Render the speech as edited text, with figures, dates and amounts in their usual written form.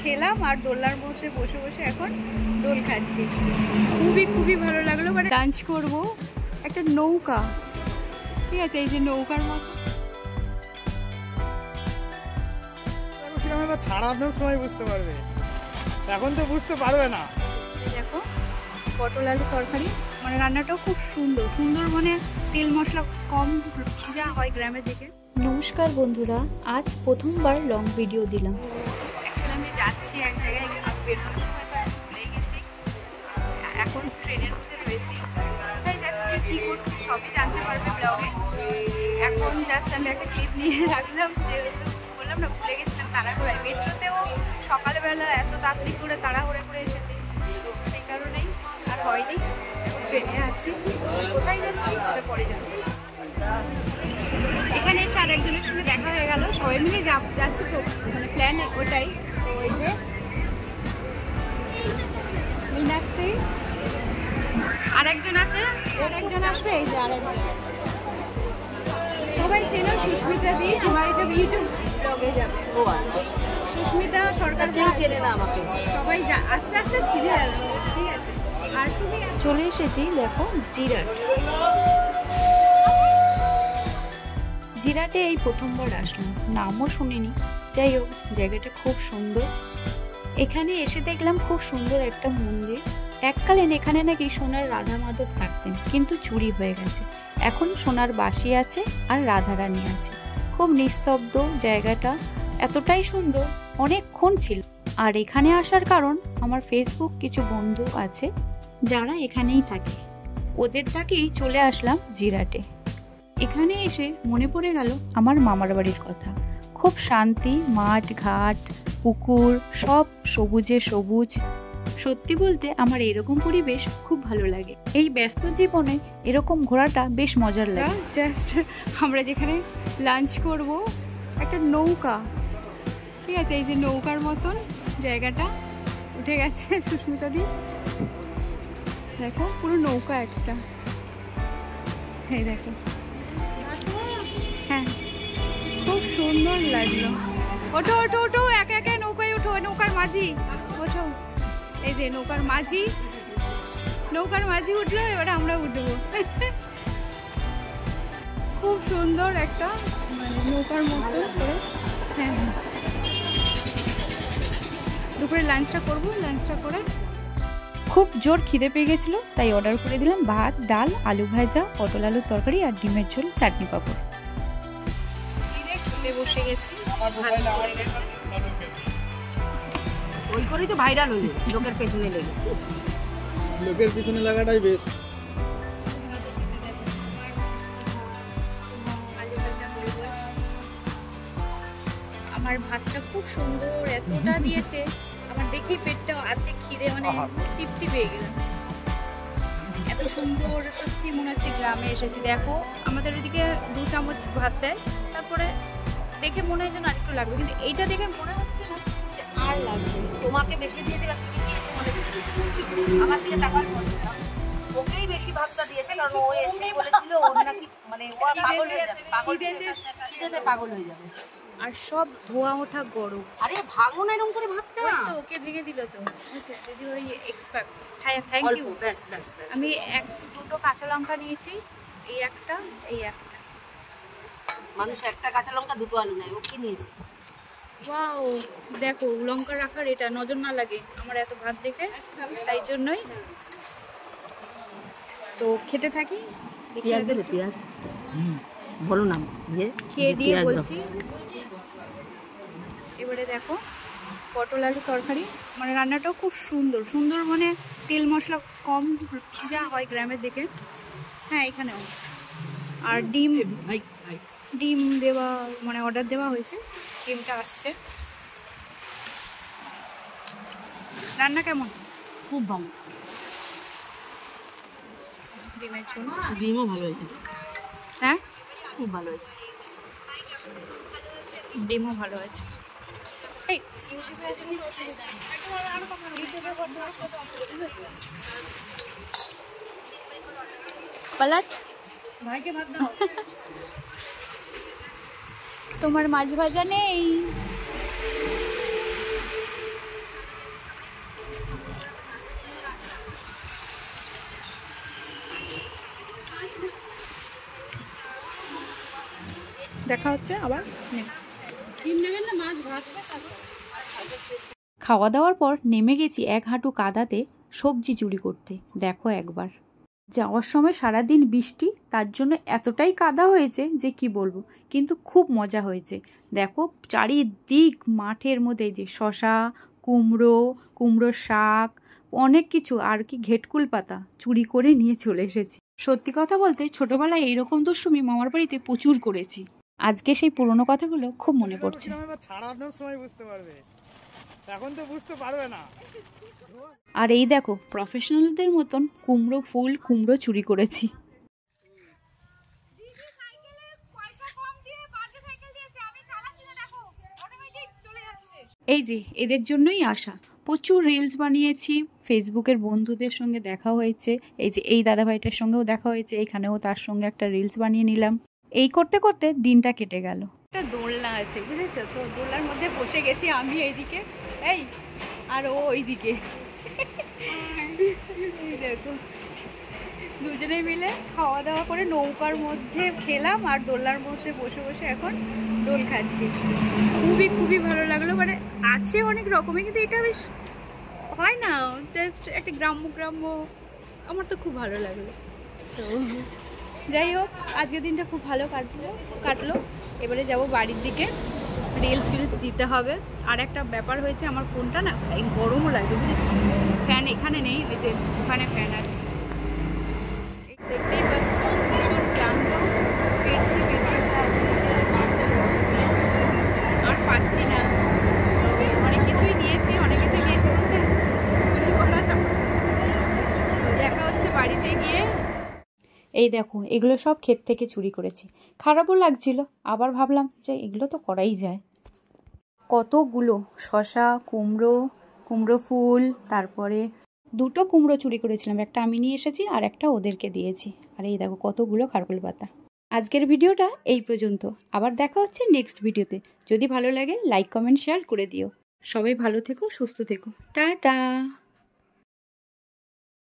খেলাম আর দোলনার মধ্যে বসে বসে এখন দোল খাচ্ছি। খুবই ভালো লাগলো। মানে লাঞ্চ করবো একটা নৌকা, ঠিক আছে, এই যে নৌকার মতো ছাড়ানোর সময় বুঝতে পারবে, এখন তো বুঝতে পারবে না। দেখো পটল আলু তরকারি, মানে রান্নাটাও খুব সুন্দর, মানে তেল মশলা কম যা হয় গ্রামের দিকে। নমস্কার বন্ধুরা, আজ প্রথমবার লং ভিডিও দিলাম। অ্যাকচুয়ালি আমি যাচ্ছি এক জায়গায়, বেরোনোর সময় তো ভুলে গেছি, এখন ট্রেনের মধ্যে রয়েছি, তাই যাচ্ছি। কী করছি সবই জানতে পারবে ব্লগে। এখন জাস্ট আমি একটা ক্লিপ নিয়ে রাখলাম, যেহেতু বললাম না ভুলে গেছিলাম তাড়াহুড়ায়। মেট্রোতেও সকালবেলা এত তাড়াতাড়ি করে তাড়াহুড়ে করে এসেছি, তো সেই কারণেই আর হয়নি। এখন ট্রেনে আছি, কোথায় যাচ্ছি সেটা পরে যাচ্ছি। এখানে এসে আর একজনের সঙ্গে দেখা হয়ে গেল, সবাই মিলে যাচ্ছি তো, মানে প্ল্যান ওটাই। তো ওই যে মীনাক্ষী আরেকজন আছে, আরেকজন আসবে, এই যে আরেকজন। সবাই চেনো সুস্মিতা দি, আমার এটা ইউটিউব ব্লগে যাবে। ও আচ্ছা, সুস্মিতা সরকার কেউ চেনে না আমাকে, সবাই আস্তে আস্তে চিনে যাবে, ঠিক আছে। আর তুমি চলে এসেছি দেখো জিরাট। জিরাটে এই প্রথমবার আসলাম, নামও শুনিনি। যাই হোক, জায়গাটা খুব সুন্দর। এখানে এসে দেখলাম খুব সুন্দর একটা মন্দির। এককালীন এখানে নাকি সোনার রাধা মাধব থাকতেন, কিন্তু চুরি হয়ে গেছে। এখন সোনার বাসি আছে আর রাধারানী আছে। খুব নিস্তব্ধ জায়গাটা, এতটাই সুন্দর, অনেকক্ষণ ছিল। আর এখানে আসার কারণ, আমার ফেসবুক কিছু বন্ধু আছে যারা এখানেই থাকে, ওদের ডাকেই চলে আসলাম জিরাটে। এখানে এসে মনে পড়ে গেল আমার মামার বাড়ির কথা। খুব শান্তি, মাঠ ঘাট পুকুর সব সবুজে সবুজ। সত্যি বলতে আমার এরকম পরিবেশ খুব ভালো লাগে। এই ব্যস্ত জীবনে এরকম ঘোরাটা বেশ মজার লাগে। জাস্ট আমরা যেখানে লাঞ্চ করব একটা নৌকা, ঠিক আছে, এই যে নৌকার মতন জায়গাটা উঠে গেছে সুস্মিতা দি, দেখো পুরো নৌকা একটা, এই দেখো, হ্যাঁ খুব সুন্দর লাগলো। ওঠো ওঠো ওঠো, একে একে নৌকায় ওঠো, নৌকার মাঝি ওঠো, এই যে নৌকার মাঝি উঠলো, এবার আমরা উঠবো। খুব সুন্দর একটা মানে নৌকার মতো করে। হ্যাঁ, দুপুরে লাঞ্চটা করবো, লাঞ্চটা করে খুব জোর খিদে পেয়ে গেছিলো, তাই অর্ডার করে দিলাম ভাত, ডাল, আলু ভাজা, পটল আলুর তরকারি আর ডিমের ঝোল, চাটনি পাঁপড়। বসে গেছি, ওই করেই তো ভাইরাল হলো, লোকের পেছনে লেগে। লোকের পিছনে লাগাটাই বেস্ট। আমার ভাতটা খুব সুন্দর, এতটা দিয়েছে আমার দেখেই পেটটা অর্ধেক খিদে, মানে তৃপ্তি পেয়ে গেলাম। এত সুন্দর, সত্যি মনে হচ্ছে গ্রামে এসেছি। দেখো আমাদের এদিকে 2 চামচ ভাত দেয়, তারপরে দেখে মনে হয় যেন আরেকটু লাগবে, কিন্তু এইটা দেখে মনে হচ্ছে না যে আর লাগবে। তোমাকে বেশি দিয়েছে, আমার দিকে তাকার পর ওকেই বেশি ভাতটা দিয়েছে, কারণ ও এসেই বলেছিল ওর নাকি মানে পাগল হয়ে যাবে, পাগল হয়ে যাবে। আর সব ধোয়া ওঠা গরম। আরে ভাঙো না এরকম করে ভাতটা, তো ওকে ভেঙে দিল তো দিদি ভাই, এক্সপার্ট, থ্যাংক ইউ। ব্যাস আমি 2টো কাঁচা লঙ্কা নিয়েছি, এই একটা। মানুষ একটা কাঁচা লঙ্কা 2টো আলু নেয়, ও কি নিয়েছে? ওয়াও, দেখো লঙ্কা রাখার এটা নজর না লাগে আমার এত ভাত দেখে, তাই জন্যই তো খেতে থাকি। পেঁয়াজ দেবে? পেঁয়াজ বলো না, খেয়ে দিয়ে বলছি। এবারে দেখো পটল আলু তরকারি, মানে রান্নাটাও খুব সুন্দর, মানে তেল মশলা কম যা হয় গ্রামের দিকে। হ্যাঁ এখানেও। আর ডিম দেওয়া, মানে অর্ডার দেওয়া হয়েছে, ডিমটা আসছে। রান্না কেমন? খুব ভালো। ডিমের ঝোল, ডিমও ভালো হয়েছে। হ্যাঁ খুব ভালো হয়েছে, ডিমও ভালো হয়েছে। পালাট ভাইকে ভাত দাও। তোমার মাছ ভাজা নেই। দেখা হচ্ছে আবার। ডিম নেবেন না মাছ ভাত? খাওয়া দাওয়ার পর নেমে গেছি এক হাঁটু কাদাতে সবজি চুরি করতে। দেখো একবার, যাওয়ার সময় সারাদিন বৃষ্টি, তার জন্য এতটাই কাদা হয়েছে যে কি বলবো, কিন্তু খুব মজা হয়েছে। দেখো চারিদিক মাঠের মধ্যে যে শশা, কুমড়ো শাক, অনেক কিছু, আর কি ঘেটকুল পাতা চুরি করে নিয়ে চলে এসেছি। সত্যি কথা বলতে ছোটবেলায় এইরকম দুষ্টুমি মামার বাড়িতে প্রচুর করেছি। আজকে সেই পুরনো কথাগুলো খুব মনে পড়ছে। ছাড়ানোর সময় বুঝতে পারবে, এখন তো বুঝতে পারবে না। আর এই দেখো প্রফেশনালদের মতন কুমড়ো চুরি করেছি। এই যে এদের জন্যই আসা, প্রচুর রিলস বানিয়েছি, ফেসবুকের বন্ধুদের সঙ্গে দেখা হয়েছে, এই যে এই দাদাভাইটার সঙ্গেও দেখা হয়েছে, এখানেও তার সঙ্গে একটা রিলস বানিয়ে নিলাম। এই করতে করতে দিনটা কেটে গেল। একটা দোলনা আছে বুঝেছো তো, দোলনার মধ্যে বসে গেছি আমি এইদিকে, এই আর ও ওইদিকে। দেখো দুজনে মিলে খাওয়া দাওয়া করে নৌকার মধ্যে খেলাম আর দোলনার মধ্যে বসে বসে এখন দোল খাচ্ছি। খুবই ভালো লাগলো। মানে আছে অনেক রকমের, কিন্তু এটা বেশ হয় না, জাস্ট একটা গ্রাম্য, আমার তো খুব ভালো লাগলো। তো যাই হোক, আজকের দিনটা খুব ভালো কাটলো। এবারে যাব বাড়ির দিকে, রিলস দিতে হবে। আর একটা ব্যাপার হয়েছে, আমার ফোনটা না গরমও লাগে বুঝেছি, ফ্যান এখানে নেই, ওই যে ওখানে ফ্যান আছে, দেখতেই পাচ্ছ ভীষণ ক্লান্ত, ফিরছি আর পাচ্ছি না। তো অনেক কিছুই নিয়েছি বলতে চুরি করা যাবে। দেখা হচ্ছে বাড়িতে গিয়ে। এই দেখো এগুলো সব ক্ষেত থেকে চুরি করেছি, খারাপও লাগছিল, আবার ভাবলাম যে এগুলো তো করাই যায়। কতগুলো শশা, কুমড়ো ফুল, তারপরে 2টো কুমড়ো চুরি করেছিলাম, একটা আমি নিয়ে এসেছি আর একটা ওদেরকে দিয়েছি। আর এই দেখো কতগুলো খারকুল পাতা। আজকের ভিডিওটা এই পর্যন্ত, আবার দেখা হচ্ছে নেক্সট ভিডিওতে। যদি ভালো লাগে লাইক কমেন্ট শেয়ার করে দিও। সবাই ভালো থেকো, সুস্থ থেকো, টাটা।